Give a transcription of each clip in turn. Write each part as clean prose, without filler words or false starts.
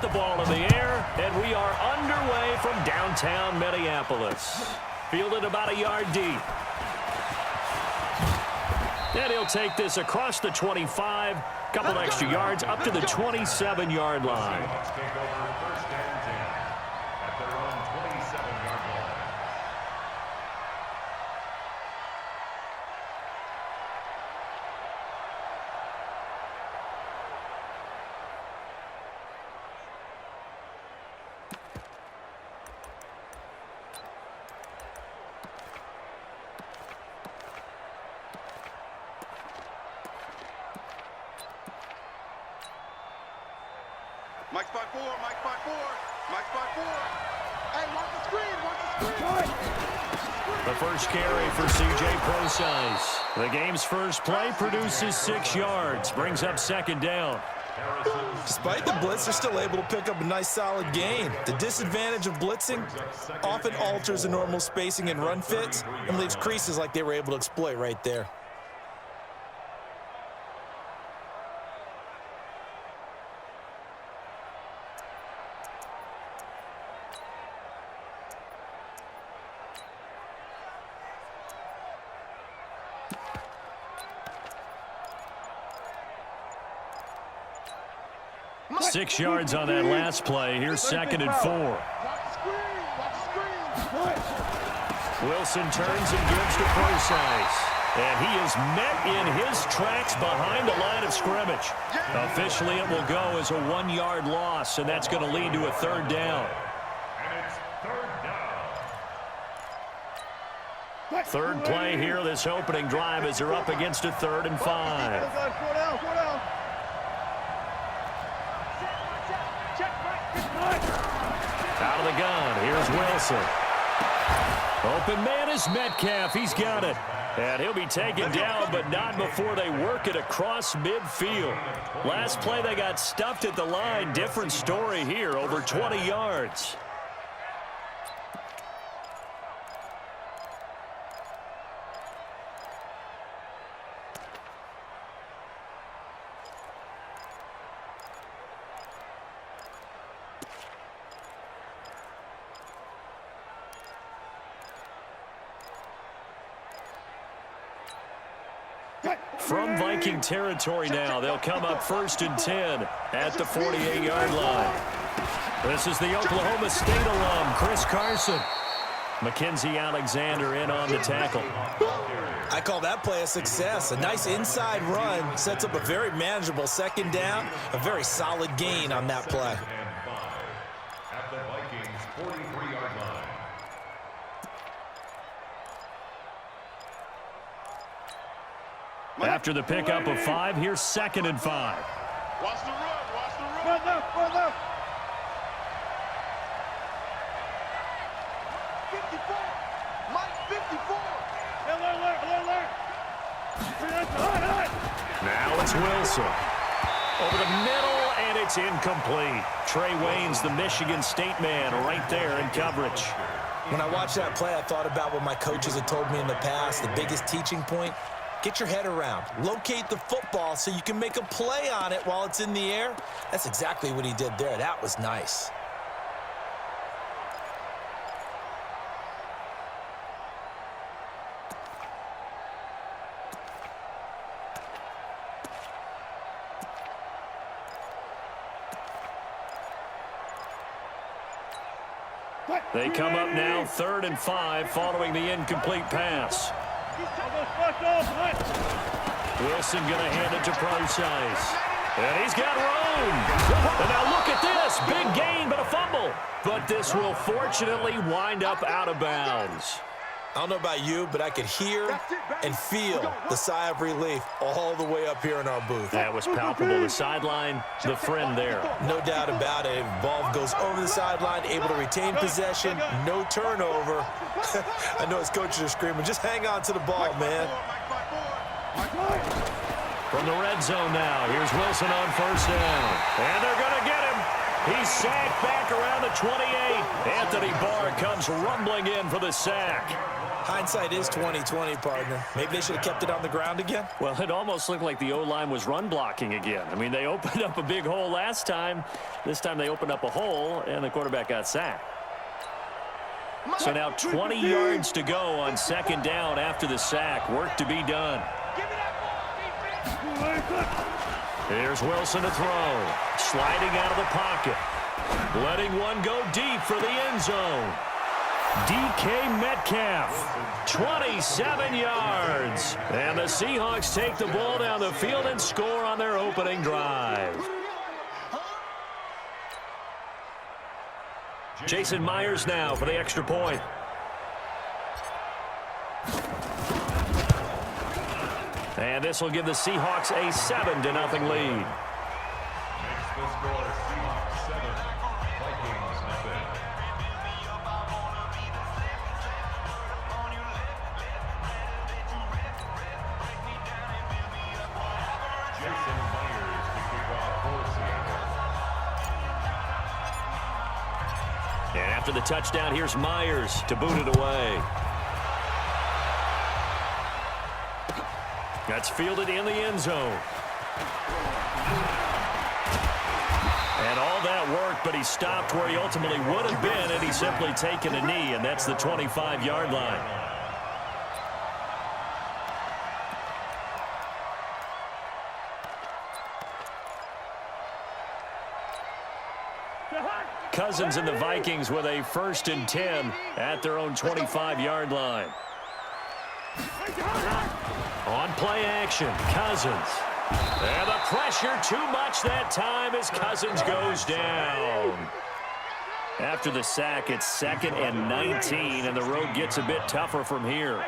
the ball in the air, and we are underway from downtown Minneapolis. Fielded about a yard deep. And he'll take this across the 25, couple extra yards up to the 27-yard line. Mike's by four, Mike's by four, Mike's by four. Hey, watch the screen, watch the screen. The first carry for C.J. Procise. The game's first play produces 6 yards, brings up second down. Despite the blitz, they're still able to pick up a nice solid gain. The disadvantage of blitzing often alters the normal spacing and run fits and leaves creases like they were able to exploit right there. Six yards on that last play. Here's second and 4. Wilson turns and gives to Procise. And he is met in his tracks behind the line of scrimmage. Officially, it will go as a 1-yard loss, and that's going to lead to a third down. Third play here, this opening drive, as they're up against a 3rd and 5. Out of the gun, here's Wilson. Open man is Metcalf, he's got it. And he'll be taken down, but not before they work it across midfield. Last play they got stuffed at the line, different story here, over 20 yards. From Viking territory now, they'll come up 1st and 10 at the 48-yard line. This is the Oklahoma State alum, Chris Carson. Mackenzie Alexander in on the tackle. I call that play a success. A nice inside run sets up a very manageable 2nd down, a very solid gain on that play. At the Vikings 43-yard line. After the pickup of 5, here's 2nd and 5. Watch the run, watch the run. Run left. 54, Mike 54. Now it's Wilson. Over the middle, and it's incomplete. Trey Waynes, the Michigan State man, right there in coverage. When I watched that play, I thought about what my coaches had told me in the past. The biggest teaching point, get your head around. Locate the football so you can make a play on it while it's in the air. That's exactly what he did there. That was nice. They come up now 3rd and 5 following the incomplete pass. Wilson going to hand it to Procise. And he's got room. And now look at this. Big gain, but a fumble. But this will fortunately wind up out of bounds. I don't know about you, but I could hear and feel the sigh of relief all the way up here in our booth. That was palpable. The sideline, the friend there. No doubt about it. Ball goes over the sideline, able to retain possession, no turnover. I know his coaches are screaming, just hang on to the ball, man. From the red zone now, here's Wilson on 1st down. And they're going to get him. He's sacked back around the 28. Anthony Barr comes rumbling in for the sack. Hindsight is 20/20, partner. Maybe they should have kept it on the ground again. Well, it almost looked like the O-line was run blocking again. I mean, they opened up a big hole last time. This time they opened up a hole, and the quarterback got sacked. So now 20 yards to go on second down after the sack. Work to be done. Here's Wilson to throw. Sliding out of the pocket. Letting one go deep for the end zone. DK Metcalf, 27 yards. And the Seahawks take the ball down the field and score on their opening drive. Jason Myers now for the extra point. And this will give the Seahawks a 7-0 lead. Makes the score Seahawks 7, Vikings nothing. Jason Myers to kick off for Seattle. And after the touchdown, here's Myers to boot it away. That's fielded in the end zone. And all that worked, but he stopped where he ultimately would have been, and he's simply taken a knee, and that's the 25-yard line. Cousins and the Vikings with a 1st and 10 at their own 25-yard line. On play action, Cousins. And the pressure too much that time as Cousins goes down. After the sack, it's 2nd and 19, and the road gets a bit tougher from here.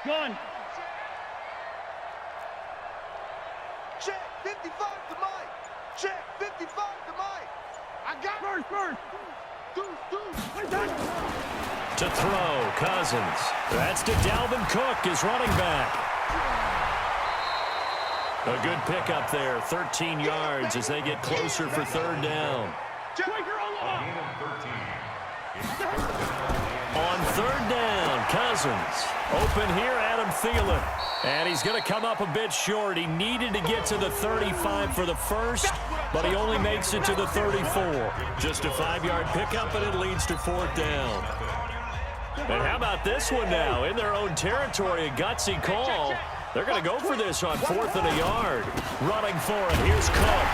Gun. Check 55 to Mike. Check 55 to Mike. I got First. To throw, Cousins. That's to Dalvin Cook, his running back. A good pickup there, 13 yards as they get closer for 3rd down. On 3rd down, Cousins. Open here, Adam Thielen. And he's going to come up a bit short. He needed to get to the 35 for the first, but he only makes it to the 34. Just a 5-yard pickup, and it leads to 4th down. And how about this one now? In their own territory, a gutsy call. They're going to go for this on 4th and a yard. Running for it, here's Cook.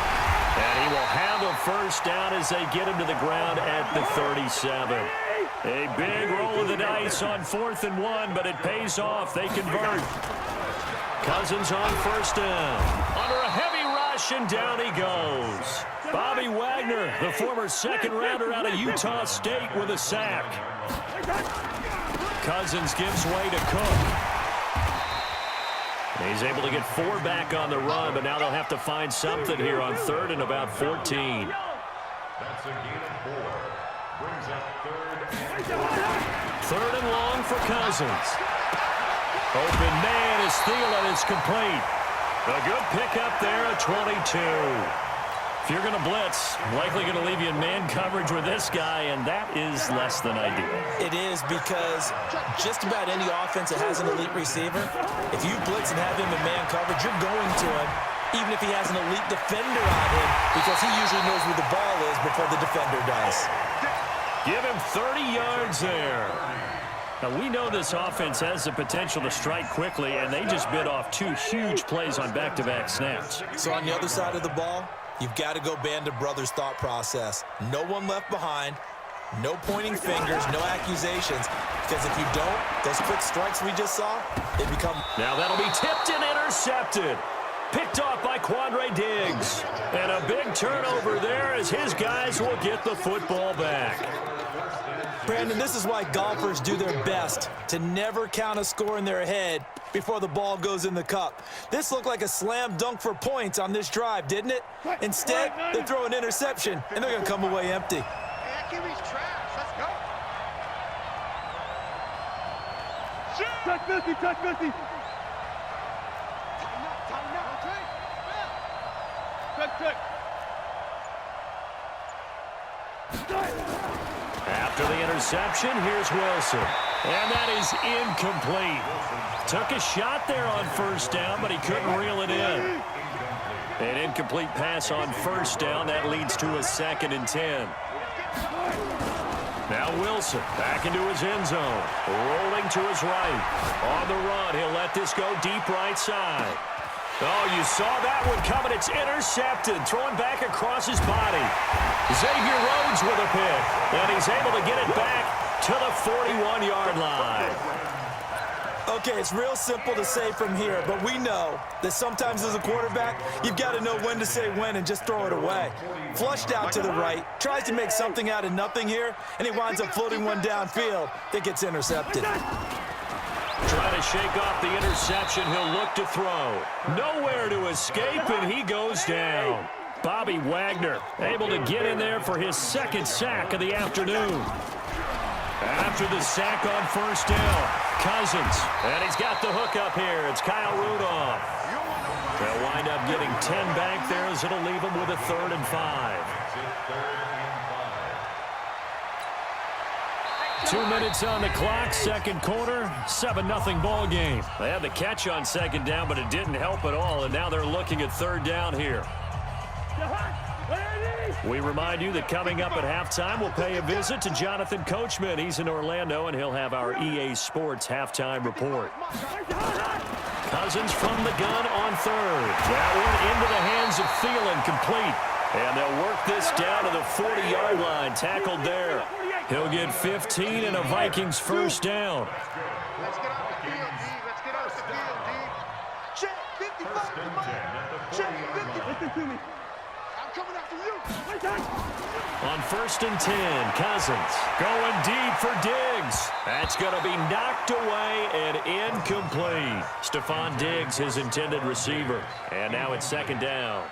And he will have a 1st down as they get him to the ground at the 37. A big roll of the dice on 4th and 1, but it pays off. They convert. Cousins on 1st down. Under a heavy rush, and down he goes. Bobby Wagner, the former 2nd-rounder out of Utah State, with a sack. Cousins gives way to Cook. He's able to get 4 back on the run, but now they'll have to find something here on 3rd and about 14. That's a gain of 4. Brings up 3rd and 3rd and long for Cousins. Open man is Thielen. It's complete. A good pickup there at 22. If you're going to blitz, likely going to leave you in man coverage with this guy, and that is less than ideal. It is, because just about any offense that has an elite receiver, if you blitz and have him in man coverage, you're going to him, even if he has an elite defender on him, because he usually knows where the ball is before the defender does. Give him 30 yards there. Now, we know this offense has the potential to strike quickly, and they just bit off 2 huge plays on back-to-back snaps. So on the other side of the ball, you've got to go Band of Brothers thought process. No one left behind, no pointing fingers, no accusations, because if you don't, those quick strikes we just saw, they become... Now that'll be tipped and intercepted. Picked off by Quandre Diggs. And a big turnover there as his guys will get the football back. Brandon, this is why golfers do their best to never count a score in their head before the ball goes in the cup. This looked like a slam dunk for points on this drive, didn't it? Instead, they throw an interception, and they're going to come away empty. Hey, that QB's trash. Let's go. Touch 50, touch 50. Tighten up. Okay. Check. After the interception, here's Wilson. And that is incomplete. Took a shot there on first down, but he couldn't reel it in. An incomplete pass on first down. That leads to a 2nd and 10. Now Wilson back into his end zone. Rolling to his right. On the run, he'll let this go deep right side. Oh, you saw that one coming. It's intercepted. Throwing back across his body. Xavier Rhodes with a pick. And he's able to get it back to the 41-yard line. Okay, it's real simple to say from here, but we know that sometimes as a quarterback, you've got to know when to say when and just throw it away. Flushed out to the right, tries to make something out of nothing here, and he winds up floating one downfield that gets intercepted. Trying to shake off the interception, he'll look to throw. Nowhere to escape, and he goes down. Bobby Wagner able to get in there for his 2nd sack of the afternoon. After the sack on first down, Cousins, and he's got the hook up here. It's Kyle Rudolph. They'll wind up getting 10 back there as it'll leave them with a 3rd and 5. 2 minutes on the clock, second quarter, 7-0 ball game. They had the catch on second down, but it didn't help at all, and now they're looking at third down here. We remind you that coming up at halftime, we'll pay a visit to Jonathan Coachman. He's in Orlando, and he'll have our EA Sports halftime report. Cousins from the gun on third. That one into the hands of Thielen, complete. And they'll work this down to the 40-yard line, tackled there. He'll get 15 and a Vikings first down. Let's get out the field, D. Let's get out the field, D. Check 55. Check 50. Listen to me. I'm coming after you. On 1st and 10, Cousins going deep for Diggs. That's going to be knocked away and incomplete. Stephon Diggs, his intended receiver. And now it's 2nd down.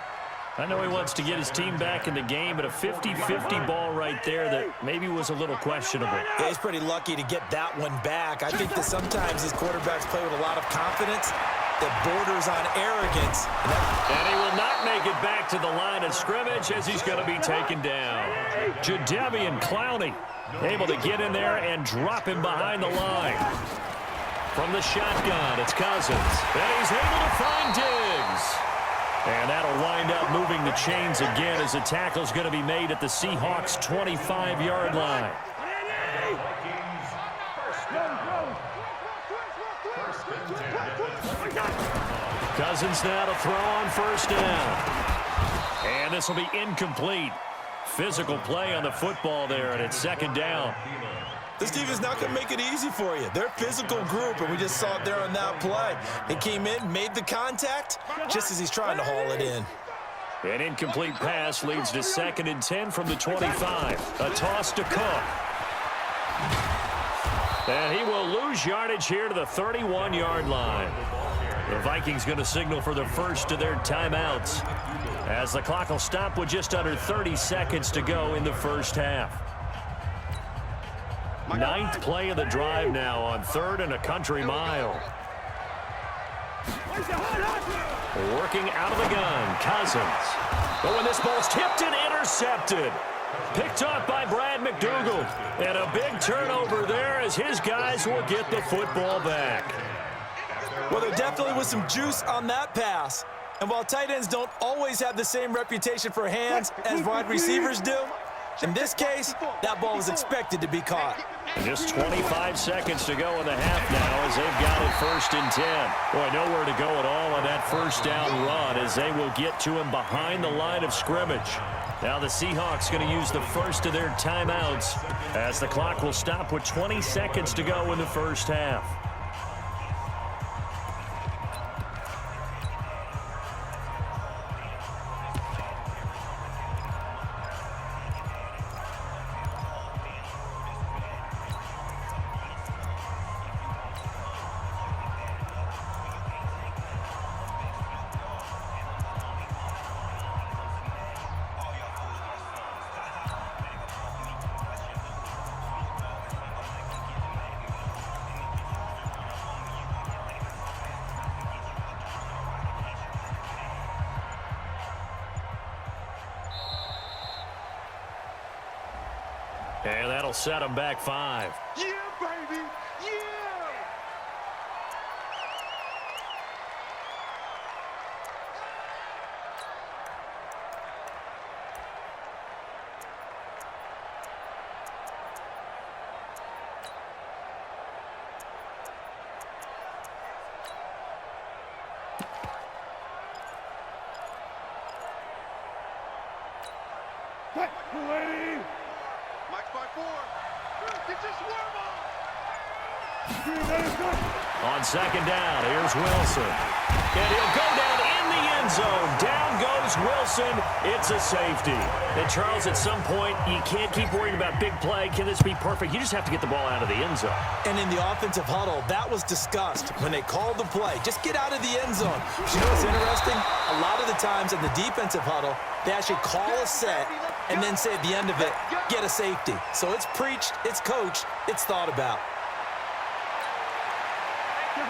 I know he wants to get his team back in the game, but a 50-50 ball right there that maybe was a little questionable. Yeah, he's pretty lucky to get that one back. I think that sometimes these quarterbacks play with a lot of confidence that borders on arrogance. And he will not make it back to the line of scrimmage as he's going to be taken down. Jadeveon Clowney able to get in there and drop him behind the line. From the shotgun, it's Cousins. And he's able to find Diggs. And that'll wind up moving the chains again as the tackle's going to be made at the Seahawks' 25-yard line. Cousins now to throw on first down. And this will be incomplete. Physical play on the football there, and it's 2nd down. This team is not going to make it easy for you. They're a physical group, and we just saw it there on that play. He came in, made the contact, just as he's trying to haul it in. An incomplete pass leads to 2nd and 10 from the 25. A toss to Cook. And he will lose yardage here to the 31-yard line. The Vikings going to signal for the first of their timeouts, as the clock will stop with just under 30 seconds to go in the first half. 9th play of the drive now on 3rd and a country mile. Working out of the gun, Cousins. But when this ball's tipped and intercepted. Picked off by Brad McDougald. And a big turnover there as his guys will get the football back. Well, there definitely was some juice on that pass. And while tight ends don't always have the same reputation for hands as wide receivers do, in this case, that ball was expected to be caught. And just 25 seconds to go in the half now as they've got it 1st and 10. Boy, nowhere to go at all on that first down run as they will get to him behind the line of scrimmage. Now the Seahawks going to use the first of their timeouts as the clock will stop with 20 seconds to go in the first half. And that'll set them back 5. Yeah, baby. Yeah. Mike's by 4. Get your swerve on. On second down, here's Wilson. And he'll go down in the end zone. Down goes Wilson. It's a safety. And, Charles, at some point, you can't keep worrying about big play. Can this be perfect? You just have to get the ball out of the end zone. And in the offensive huddle, that was discussed when they called the play. Just get out of the end zone. But you know what's interesting? A lot of the times in the defensive huddle, they actually call a set and then say at the end of it, get a safety. So it's preached, it's coached, it's thought about.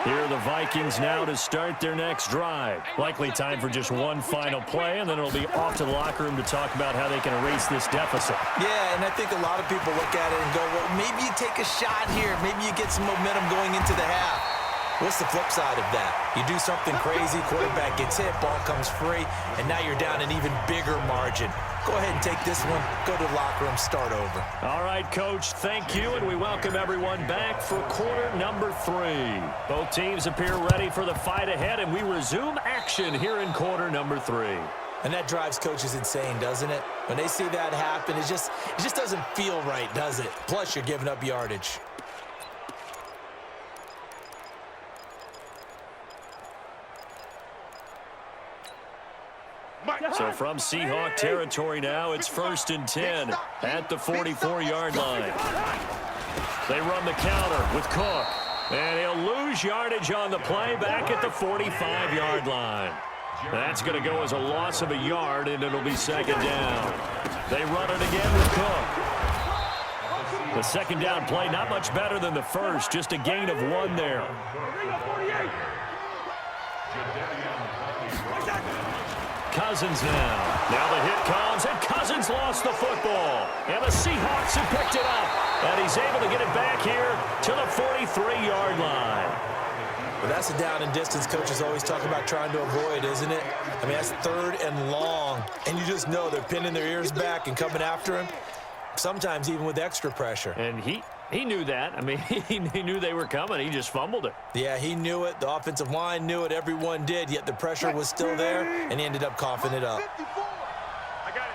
Here are the Vikings now to start their next drive. Likely time for just one final play, and then it'll be off to the locker room to talk about how they can erase this deficit. Yeah, and I think a lot of people look at it and go, well, maybe you take a shot here. Maybe you get some momentum going into the half. What's the flip side of that? You do something crazy, quarterback gets hit, ball comes free, and now you're down an even bigger margin. Go ahead and take this one, go to the locker room, start over. All right, Coach, thank you, and we welcome everyone back for quarter number 3. Both teams appear ready for the fight ahead, and we resume action here in quarter number 3. And that drives coaches insane, doesn't it? When they see that happen, it just doesn't feel right, does it? Plus, you're giving up yardage. So from Seahawk territory now, it's 1st and 10 at the 44-yard line. They run the counter with Cook, and he'll lose yardage on the play back at the 45-yard line. That's going to go as a loss of a yard, and it'll be 2nd down. They run it again with Cook. The 2nd down play, not much better than the first, just a gain of 1 there. Cousins now. Now the hit comes, and Cousins lost the football. And the Seahawks have picked it up. And he's able to get it back here to the 43-yard line. Well, that's a down and distance coaches always talk about trying to avoid, isn't it? I mean, that's 3rd and long. And you just know they're pinning their ears back and coming after him, sometimes even with extra pressure. And he knew that. I mean, he knew they were coming. He just fumbled it. Yeah, he knew it. The offensive line knew it. Everyone did, yet the pressure was still there, and he ended up coughing it up. I got it.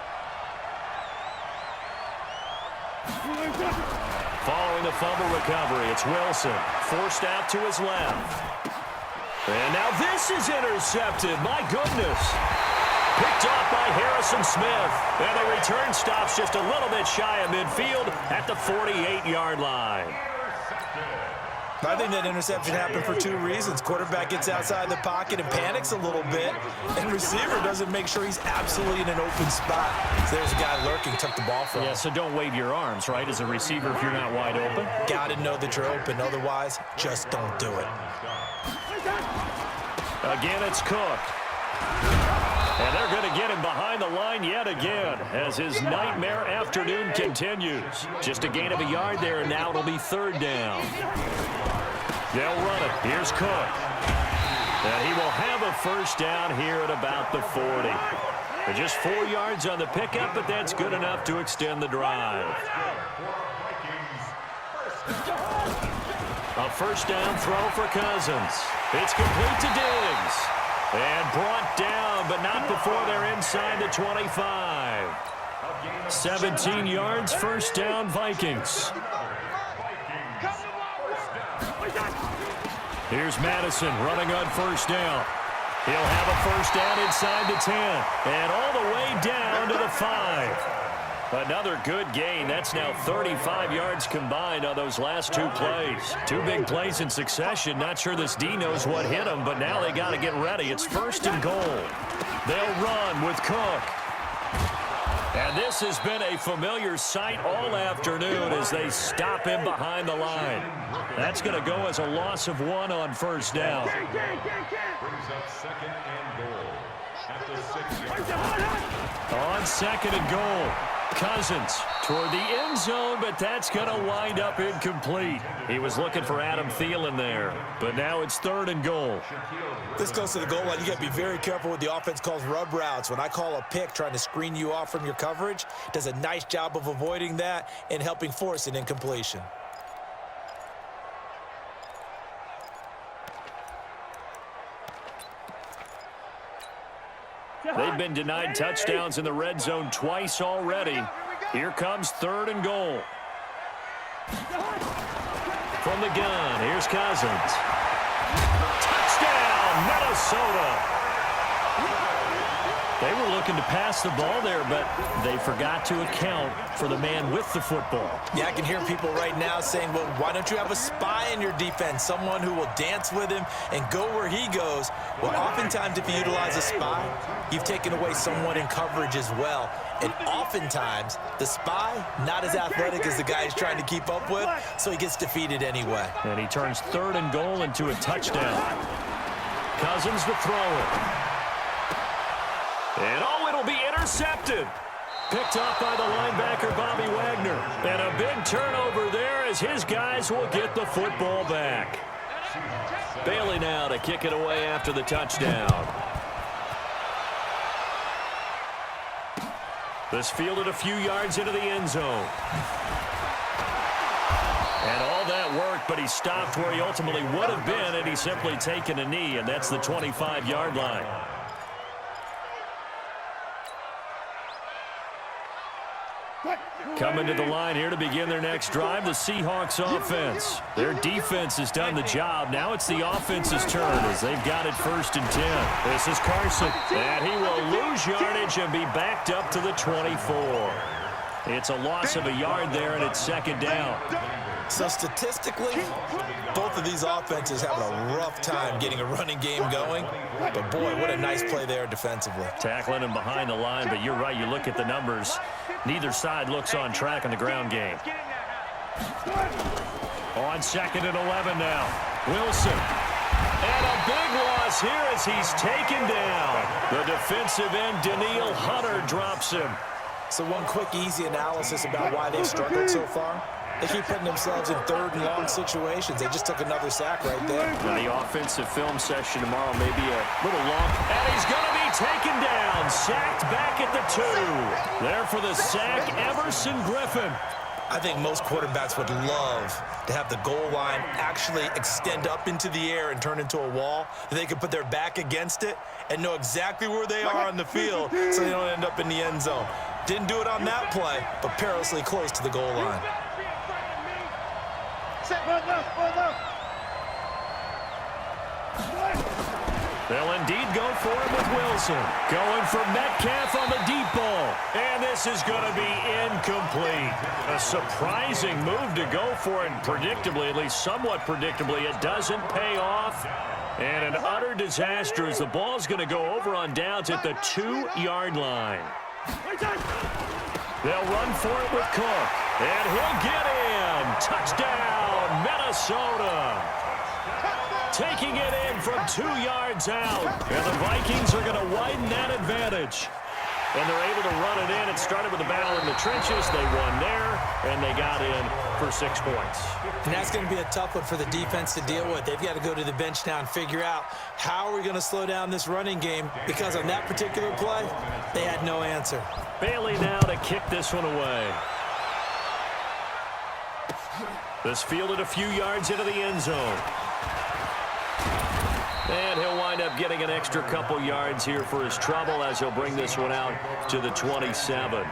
Following the fumble recovery, it's Wilson. Forced out to his left. And now this is intercepted. My goodness. Picked off by Harrison Smith. And the return stops just a little bit shy of midfield at the 48-yard line. I think that interception happened for 2 reasons. Quarterback gets outside the pocket and panics a little bit, and receiver doesn't make sure he's absolutely in an open spot. So there's a guy lurking, took the ball from him. Yeah, so don't wave your arms, right, as a receiver if you're not wide open. Got to know that you're open. Otherwise, just don't do it. Again, it's Cook. And they're going to get him behind the line yet again as his nightmare afternoon continues. Just a gain of a yard there, and now it'll be 3rd down. They'll run it. Here's Cook. And he will have a 1st down here at about the 40. They're just 4 yards on the pickup, but that's good enough to extend the drive. A 1st down throw for Cousins. It's complete to Diggs. And brought down, but not before they're inside the 25. 17 yards, 1st down, Vikings. Here's Madison running on 1st down. He'll have a 1st down inside the 10. And all the way down to the 5. Another good gain. That's now 35 yards combined on those last 2 plays. 2 big plays in succession. Not sure this D knows what hit them, but now they got to get ready. It's 1st and goal. They'll run with Cook. And this has been a familiar sight all afternoon as they stop him behind the line. That's going to go as a loss of 1 on 1st down. Brings up 2nd and goal at the 6-yard line. On 2nd and goal. Cousins toward the end zone, but that's going to wind up incomplete. He was looking for Adam Thielen there, but now it's 3rd and goal. This goes to the goal line. You got to be very careful what the offense calls rub routes. When I call a pick trying to screen you off from your coverage, does a nice job of avoiding that and helping force an incompletion. They've been denied touchdowns in the red zone twice already. Here comes 3rd and goal. From the gun, here's Cousins. Touchdown, Minnesota! They were looking to pass the ball there, but they forgot to account for the man with the football. Yeah, I can hear people right now saying, well, why don't you have a spy in your defense, someone who will dance with him and go where he goes? Well, oftentimes if you utilize a spy, you've taken away someone in coverage as well. And oftentimes, the spy, not as athletic as the guy he's trying to keep up with, so he gets defeated anyway. And he turns 3rd and goal into a touchdown. Cousins to throw it. And oh, it'll be intercepted. Picked up by the linebacker, Bobby Wagner. And a big turnover there as his guys will get the football back. Bailey now to kick it away after the touchdown. This fielded a few yards into the end zone. And all that worked, but he stopped where he ultimately would have been, and he's simply taken a knee, and that's the 25-yard line. Coming to the line here to begin their next drive, the Seahawks offense. Their defense has done the job. Now it's the offense's turn as they've got it 1st and 10. This is Carson, and he will lose yardage and be backed up to the 24. It's a loss of a yard there, and it's 2nd down. So statistically, both of these offenses having a rough time getting a running game going. But boy, what a nice play there defensively. Tackling him behind the line, but you're right, you look at the numbers. Neither side looks on track in the ground game. On 2nd and 11 now. Wilson. And a big loss here as he's taken down. The defensive end, Daniil Hunter, drops him. So one quick, easy analysis about why they've struggled so far. They keep putting themselves in 3rd and long situations. They just took another sack right there. Now the offensive film session tomorrow may be a little long. And he's going to be taken down. Sacked back at the 2. There for the sack, Everson Griffin. I think most quarterbacks would love to have the goal line actually extend up into the air and turn into a wall. They can put their back against it and know exactly where they are on the field so they don't end up in the end zone. Didn't do it on that play, but perilously close to the goal line. They'll indeed go for it with Wilson. Going for Metcalf on the deep ball. And this is going to be incomplete. A surprising move to go for it. And predictably, at least somewhat predictably, it doesn't pay off. And an utter disaster as the ball's going to go over on downs at the 2-yard line. They'll run for it with Cook. And he'll get in. Touchdown, Minnesota. Taking it in from 2 yards out. And the Vikings are going to widen that advantage. And they're able to run it in. It started with a battle in the trenches. They won there, and they got in for 6 points. And that's going to be a tough one for the defense to deal with. They've got to go to the bench now and figure out how are we going to slow down this running game, because on that particular play, they had no answer. Bailey now to kick this one away. This fielded a few yards into the end zone. And he'll wind up getting an extra couple yards here for his trouble as he'll bring this one out to the 27.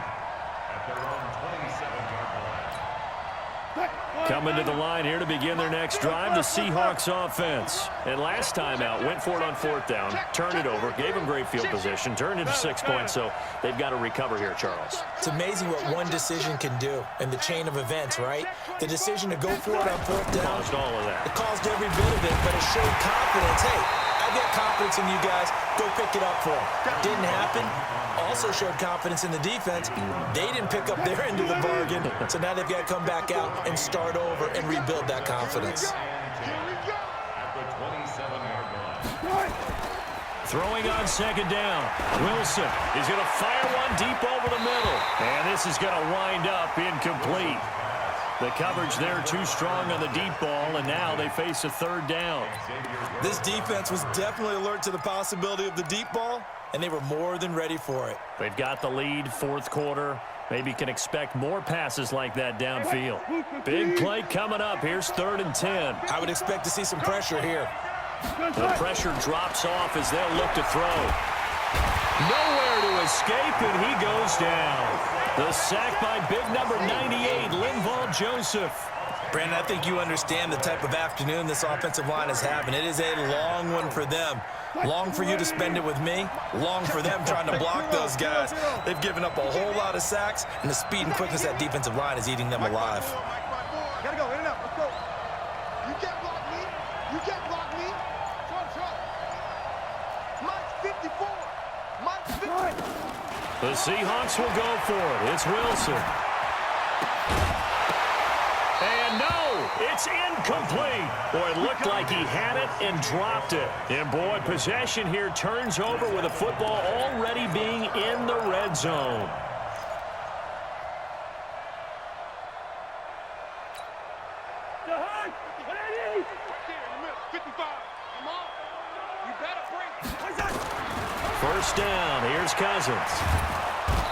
Coming to the line here to begin their next drive, the Seahawks offense. And last time out, went for it on 4th down, turned it over, gave them great field position, turned into 6 points, so they've got to recover here, Charles. It's amazing what one decision can do in the chain of events, right? The decision to go for it on 4th down. Caused all of that. It caused every bit of it, but it showed confidence. Hey, I've got confidence in you guys. Go pick it up for them. Didn't happen. Also showed confidence in the defense. They didn't pick up their end of the bargain, so now they've got to come back out and start over and rebuild that confidence. Throwing on 2nd down. Wilson is going to fire one deep over the middle. And this is going to wind up incomplete. The coverage there too strong on the deep ball, and now they face a third down. This defense was definitely alert to the possibility of the deep ball, and they were more than ready for it. They've got the lead, fourth quarter. Maybe can expect more passes like that downfield. Big play coming up. Here's 3rd and 10. I would expect to see some pressure here. The pressure drops off as they'll look to throw. Nowhere to escape, and he goes down. The sack by big number 98, Linval Joseph. Brandon, I think you understand the type of afternoon this offensive line is having. It is a long one for them. Long for you to spend it with me. Long for them trying to block those guys. They've given up a whole lot of sacks, and the speed and quickness of that defensive line is eating them alive. Gotta go, in and out, let's go. You can't block me. You can't block me. Mike's 54. Mike's 50. The Seahawks will go for it. It's Wilson. And no, it's incomplete. Boy, it looked like he had it and dropped it. And boy, possession here turns over with the football already being in the red zone. First down, here's Cousins.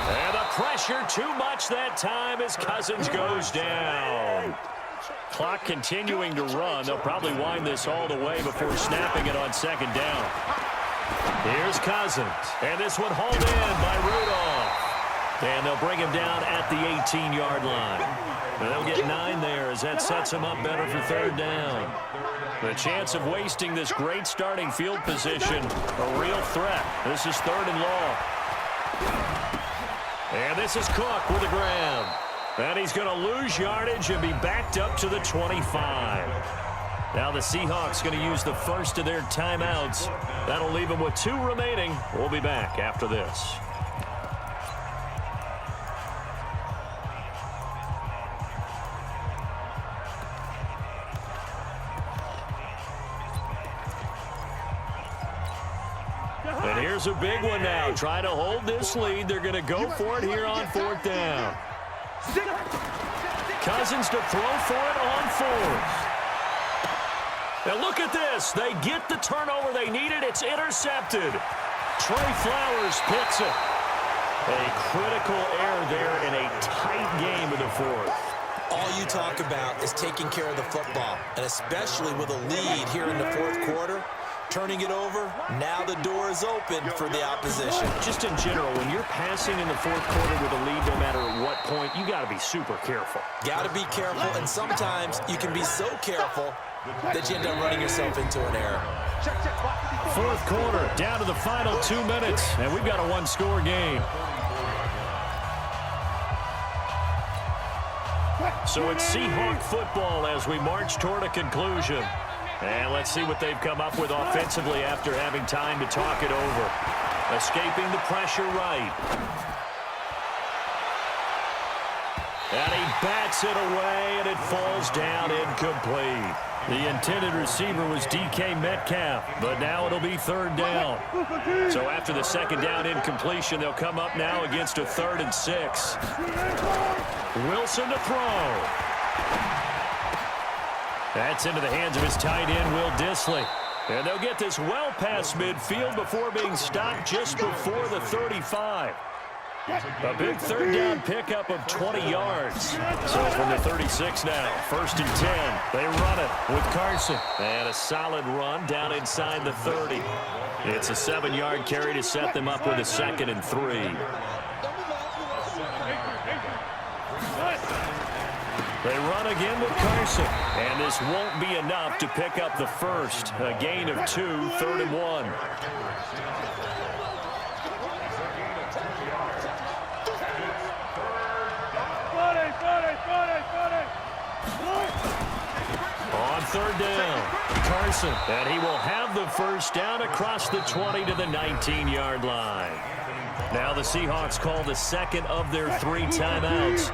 And the pressure too much that time as Cousins goes down. Clock continuing to run. They'll probably wind this all the way before snapping it on second down. Here's Cousins. And this one hauled in by Rudolph. And they'll bring him down at the 18-yard line. They'll get 9 there as that sets him up better for third down. The chance of wasting this great starting field position, a real threat. This is 3rd and long. And this is Cook with a grab. And he's going to lose yardage and be backed up to the 25. Now the Seahawks going to use the first of their timeouts. That'll leave them with 2 remaining. We'll be back after this. And here's a big one now. Trying to hold this lead. They're going to go for it here on 4th down. Cousins to throw for it on 4th. Now look at this. They get the turnover they needed. It's intercepted. Trey Flowers picks it. A critical error there in a tight game in the 4th. All you talk about is taking care of the football, and especially with a lead here in the 4th quarter. Turning it over, now the door is open for the opposition. Just in general, when you're passing in the 4th quarter with a lead, no matter at what point, you got to be super careful. Got to be careful, and sometimes you can be so careful that you end up running yourself into an error. 4th quarter, down to the final 2 minutes, and we've got a 1-score game. So it's Seahawk football as we march toward a conclusion. And let's see what they've come up with offensively after having time to talk it over. Escaping the pressure right. And he bats it away, and it falls down incomplete. The intended receiver was DK Metcalf, but now it'll be 3rd down. So after the 2nd down incompletion, they'll come up now against a 3rd and 6. Wilson to throw. That's into the hands of his tight end, Will Dissly. And they'll get this well past midfield before being stopped just before the 35. A big 3rd down pickup of 20 yards. So from the 36 now, 1st and 10. They run it with Carson. And a solid run down inside the 30. It's a 7-yard carry to set them up with a 2nd and 3. They run again with Carson, and this won't be enough to pick up the first. A gain of 2, 3rd and 1. On 3rd down, Carson, and he will have the first down across the 20 to the 19-yard line. Now the Seahawks call the 2nd of their 3 timeouts,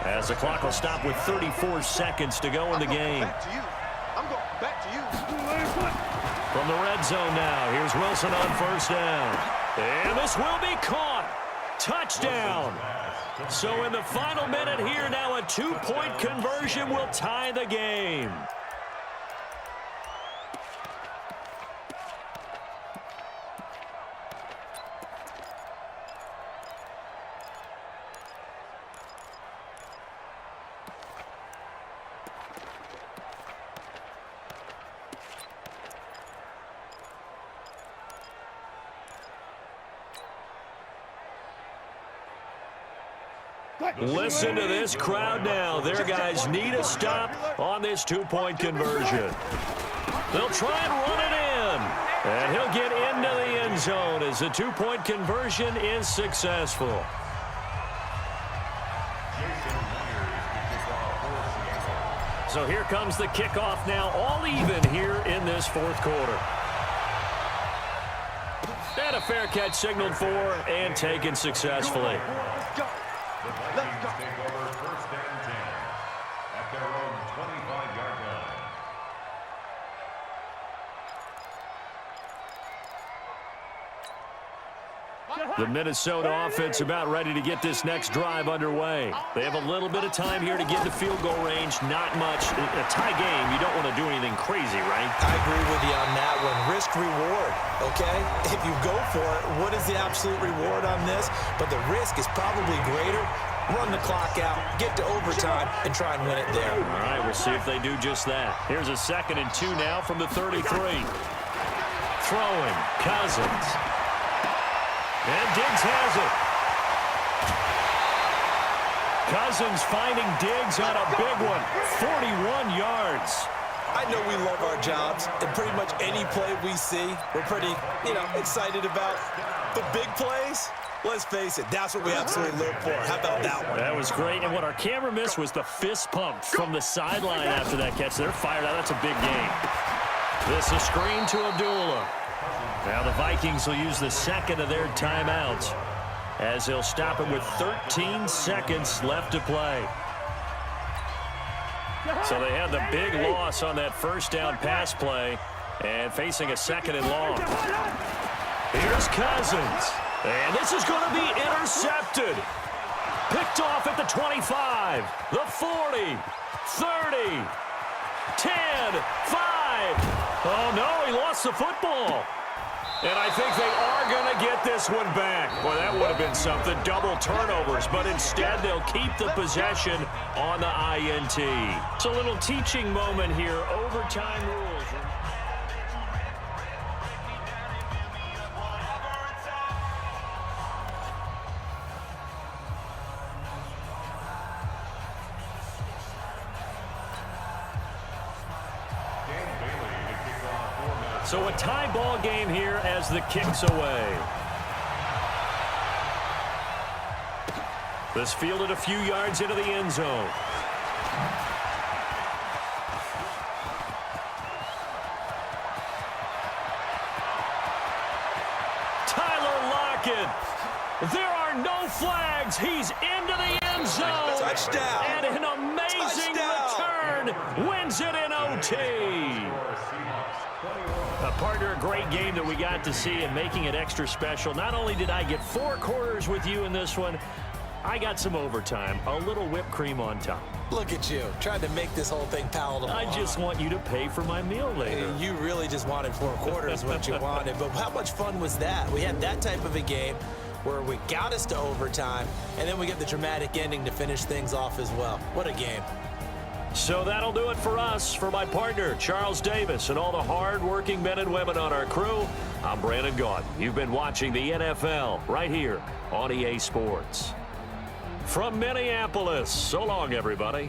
as the clock will stop with 34 seconds to go in the game. I'm going back to you. From the red zone now, here's Wilson on 1st down. And this will be caught. Touchdown. So in the final minute here, now a 2-point conversion will tie the game. Listen to this crowd now. Their guys need a stop on this 2-point conversion. They'll try and run it in. And he'll get into the end zone as the 2-point conversion is successful. So here comes the kickoff now, all even here in this fourth quarter. And a fair catch signaled for and taken successfully. The Vikings take over first and 10 at their own 25-yard line. The Minnesota offense about ready to get this next drive underway. They have a little bit of time here to get to field goal range. Not much. A tie game, you don't want to do anything crazy, right? I agree with you on that one. Risk-reward, okay? If you go for it, what is the absolute reward on this? But the risk is probably greater. Run the clock out, get to overtime, and try and win it there. All right, we'll see if they do just that. Here's a 2nd and 2 now from the 33. Throwing, Cousins. And Diggs has it. Cousins finding Diggs on a big one. 41 yards. I know we love our jobs, and pretty much any play we see, we're pretty, excited about. The big plays, let's face it, that's what we absolutely live for. How about that one? That was great, and what our camera missed was the fist pump from the sideline after that catch. They're fired out. That's a big game. This is a screen to Abdullah. Now the Vikings will use the 2nd of their timeouts as they'll stop it with 13 seconds left to play. So they had the big loss on that first down pass play and facing a 2nd and long. Here's Cousins. And this is going to be intercepted. Picked off at the 25, the 40, 30, 10, 5. Oh, no, he lost the football. And I think they are going to get this one back. Boy, that would have been something. Double turnovers, but instead they'll keep the possession on the INT. It's a little teaching moment here. Overtime rules. So a tie ball game here as the kick's away. This fielded a few yards into the end zone. Tyler Lockett. There are no flags. He's into the end zone. Touchdown. And an amazing return wins it in OT. Partner, a great game that we got to see and making it extra special. Not only did I get 4 quarters with you in this one, I got some overtime, a little whipped cream on top. Look at you, trying to make this whole thing palatable. I just want you to pay for my meal later. You really just wanted 4 quarters, what you wanted. But how much fun was that? We had that type of a game where we got us to overtime, and then we get the dramatic ending to finish things off as well. What a game. So that'll do it for us. For my partner, Charles Davis, and all the hard-working men and women on our crew, I'm Brandon Gaudin. You've been watching the NFL right here on EA Sports. From Minneapolis, so long, everybody.